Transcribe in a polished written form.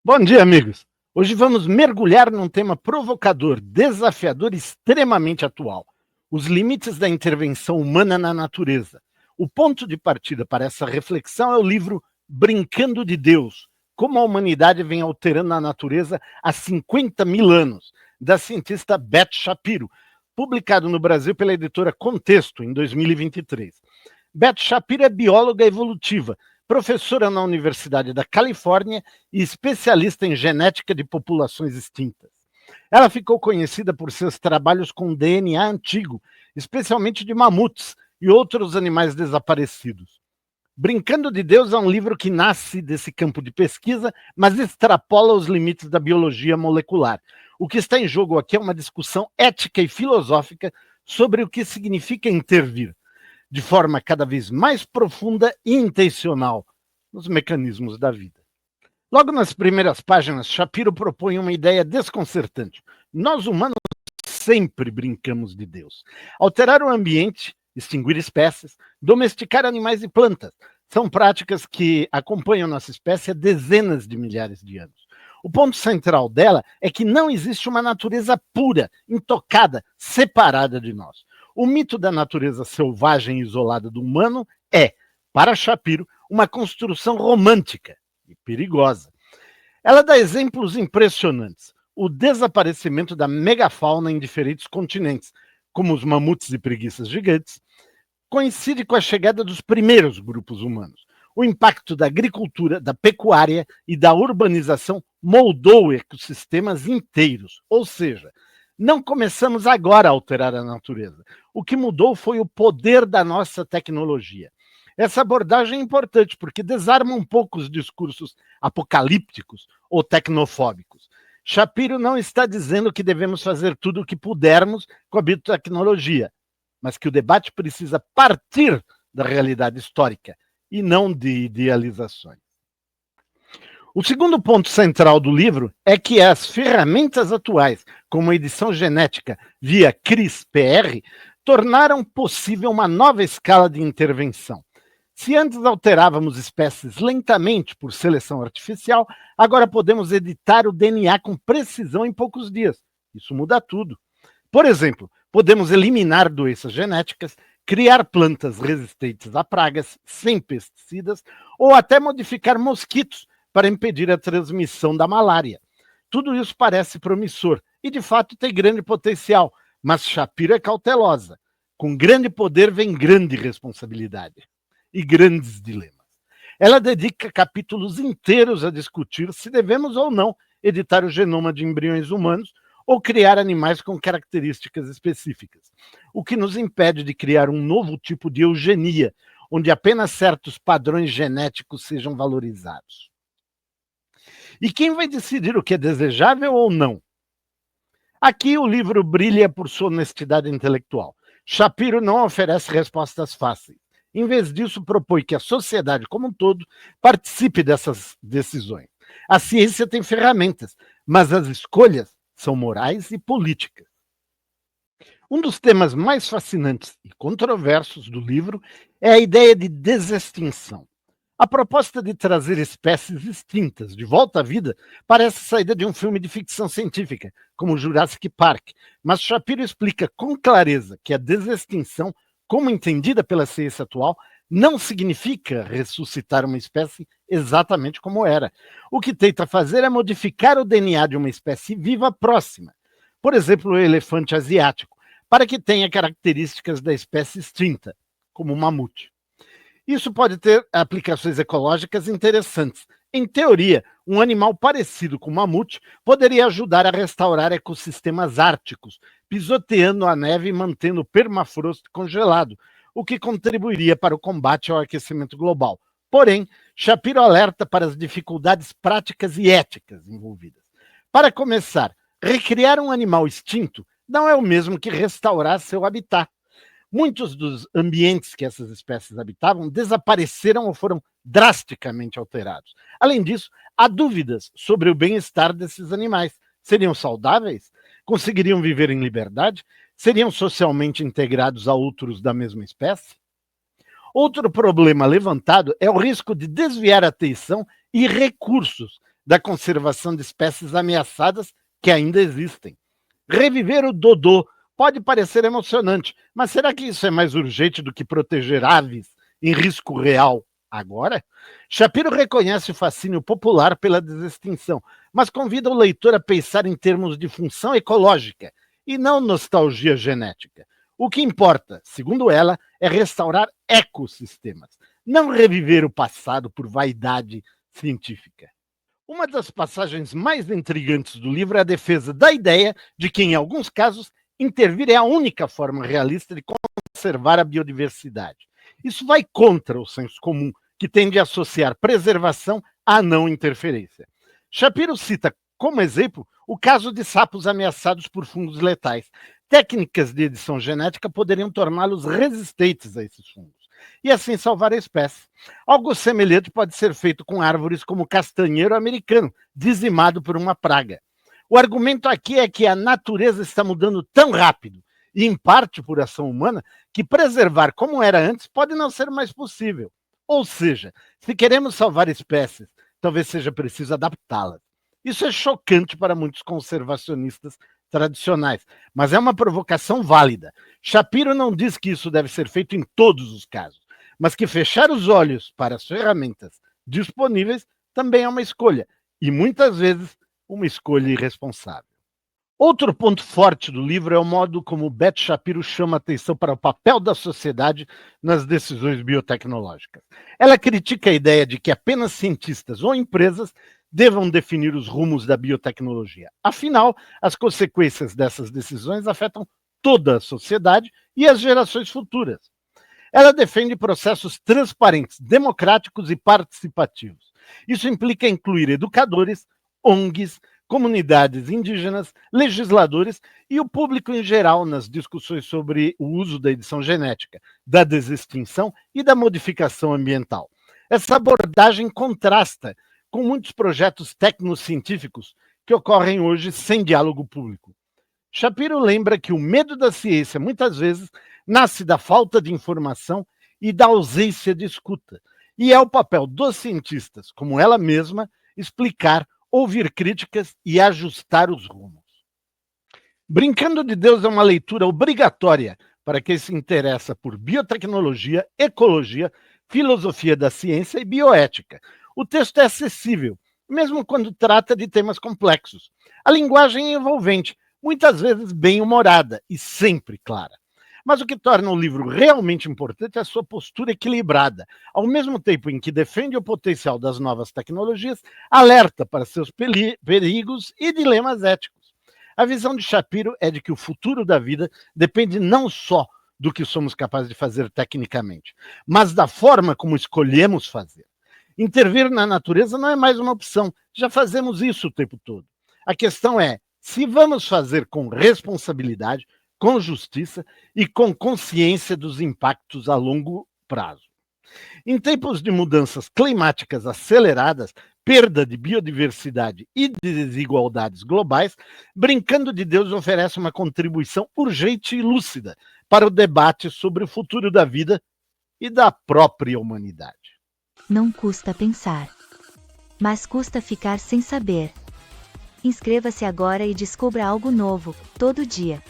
Bom dia, amigos. Hoje vamos mergulhar num tema provocador, desafiador e extremamente atual: os limites da intervenção humana na natureza. O ponto de partida para essa reflexão é o livro Brincando de Deus: Como a Humanidade Vem Alterando a Natureza há 50 mil anos, da cientista Beth Shapiro, publicado no Brasil pela editora Contexto, em 2023. Beth Shapiro é bióloga evolutiva, professora na Universidade da Califórnia e especialista em genética de populações extintas. Ela ficou conhecida por seus trabalhos com DNA antigo, especialmente de mamutes e outros animais desaparecidos. Brincando de Deus é um livro que nasce desse campo de pesquisa, mas extrapola os limites da biologia molecular. O que está em jogo aqui é uma discussão ética e filosófica sobre o que significa intervir, de forma cada vez mais profunda e intencional, nos mecanismos da vida. Logo nas primeiras páginas, Shapiro propõe uma ideia desconcertante. Nós humanos sempre brincamos de Deus. Alterar o ambiente, extinguir espécies, domesticar animais e plantas, são práticas que acompanham nossa espécie há dezenas de milhares de anos. O ponto central dela é que não existe uma natureza pura, intocada, separada de nós. O mito da natureza selvagem e isolada do humano é, para Shapiro, uma construção romântica e perigosa. Ela dá exemplos impressionantes: o desaparecimento da megafauna em diferentes continentes, como os mamutes e preguiças gigantes, coincide com a chegada dos primeiros grupos humanos. O impacto da agricultura, da pecuária e da urbanização moldou ecossistemas inteiros, ou seja, não começamos agora a alterar a natureza. O que mudou foi o poder da nossa tecnologia. Essa abordagem é importante porque desarma um pouco os discursos apocalípticos ou tecnofóbicos. Shapiro não está dizendo que devemos fazer tudo o que pudermos com a biotecnologia, mas que o debate precisa partir da realidade histórica e não de idealizações. O segundo ponto central do livro é que as ferramentas atuais, como a edição genética via CRISPR, tornaram possível uma nova escala de intervenção. Se antes alterávamos espécies lentamente por seleção artificial, agora podemos editar o DNA com precisão em poucos dias. Isso muda tudo. Por exemplo, podemos eliminar doenças genéticas, criar plantas resistentes a pragas sem pesticidas ou até modificar mosquitos para impedir a transmissão da malária. Tudo isso parece promissor e, de fato, tem grande potencial, mas Shapiro é cautelosa. Com grande poder vem grande responsabilidade e grandes dilemas. Ela dedica capítulos inteiros a discutir se devemos ou não editar o genoma de embriões humanos ou criar animais com características específicas, o que nos impede de criar um novo tipo de eugenia, onde apenas certos padrões genéticos sejam valorizados. E quem vai decidir o que é desejável ou não? Aqui o livro brilha por sua honestidade intelectual. Shapiro não oferece respostas fáceis. Em vez disso, propõe que a sociedade como um todo participe dessas decisões. A ciência tem ferramentas, mas as escolhas são morais e políticas. Um dos temas mais fascinantes e controversos do livro é a ideia de desextinção. A proposta de trazer espécies extintas de volta à vida parece saída de um filme de ficção científica, como Jurassic Park, mas Shapiro explica com clareza que a desextinção, como entendida pela ciência atual, não significa ressuscitar uma espécie exatamente como era. O que tenta fazer é modificar o DNA de uma espécie viva próxima, por exemplo, o elefante asiático, para que tenha características da espécie extinta, como o mamute. Isso pode ter aplicações ecológicas interessantes. Em teoria, um animal parecido com o mamute poderia ajudar a restaurar ecossistemas árticos, pisoteando a neve e mantendo o permafrost congelado, o que contribuiria para o combate ao aquecimento global. Porém, Shapiro alerta para as dificuldades práticas e éticas envolvidas. Para começar, recriar um animal extinto não é o mesmo que restaurar seu habitat. Muitos dos ambientes que essas espécies habitavam desapareceram ou foram drasticamente alterados. Além disso, há dúvidas sobre o bem-estar desses animais. Seriam saudáveis? Conseguiriam viver em liberdade? Seriam socialmente integrados a outros da mesma espécie? Outro problema levantado é o risco de desviar a atenção e recursos da conservação de espécies ameaçadas que ainda existem. Reviver o dodô pode parecer emocionante, mas será que isso é mais urgente do que proteger aves em risco real agora? Shapiro reconhece o fascínio popular pela desextinção, mas convida o leitor a pensar em termos de função ecológica e não nostalgia genética. O que importa, segundo ela, é restaurar ecossistemas, não reviver o passado por vaidade científica. Uma das passagens mais intrigantes do livro é a defesa da ideia de que, em alguns casos, intervir é a única forma realista de conservar a biodiversidade. Isso vai contra o senso comum, que tende a associar preservação à não interferência. Shapiro cita como exemplo o caso de sapos ameaçados por fungos letais. Técnicas de edição genética poderiam torná-los resistentes a esses fungos e assim salvar a espécie. Algo semelhante pode ser feito com árvores como o castanheiro americano, dizimado por uma praga. O argumento aqui é que a natureza está mudando tão rápido, e em parte por ação humana, que preservar como era antes pode não ser mais possível. Ou seja, se queremos salvar espécies, talvez seja preciso adaptá-las. Isso é chocante para muitos conservacionistas tradicionais, mas é uma provocação válida. Shapiro não diz que isso deve ser feito em todos os casos, mas que fechar os olhos para as ferramentas disponíveis também é uma escolha, e muitas vezes uma escolha irresponsável. Outro ponto forte do livro é o modo como Beth Shapiro chama atenção para o papel da sociedade nas decisões biotecnológicas. Ela critica a ideia de que apenas cientistas ou empresas devam definir os rumos da biotecnologia. Afinal, as consequências dessas decisões afetam toda a sociedade e as gerações futuras. Ela defende processos transparentes, democráticos e participativos. Isso implica incluir educadores, ONGs, comunidades indígenas, legisladores e o público em geral nas discussões sobre o uso da edição genética, da desextinção e da modificação ambiental. Essa abordagem contrasta com muitos projetos tecnocientíficos que ocorrem hoje sem diálogo público. Shapiro lembra que o medo da ciência, muitas vezes, nasce da falta de informação e da ausência de escuta. E é o papel dos cientistas, como ela mesma, explicar, ouvir críticas e ajustar os rumos. Brincando de Deus é uma leitura obrigatória para quem se interessa por biotecnologia, ecologia, filosofia da ciência e bioética. O texto é acessível, mesmo quando trata de temas complexos. A linguagem é envolvente, muitas vezes bem-humorada e sempre clara. Mas o que torna o livro realmente importante é a sua postura equilibrada. Ao mesmo tempo em que defende o potencial das novas tecnologias, alerta para seus perigos e dilemas éticos. A visão de Shapiro é de que o futuro da vida depende não só do que somos capazes de fazer tecnicamente, mas da forma como escolhemos fazer. Intervir na natureza não é mais uma opção, já fazemos isso o tempo todo. A questão é se vamos fazer com responsabilidade, com justiça e com consciência dos impactos a longo prazo. Em tempos de mudanças climáticas aceleradas, perda de biodiversidade e de desigualdades globais, Brincando de Deus oferece uma contribuição urgente e lúcida para o debate sobre o futuro da vida e da própria humanidade. Não custa pensar, mas custa ficar sem saber. Inscreva-se agora e descubra algo novo, todo dia.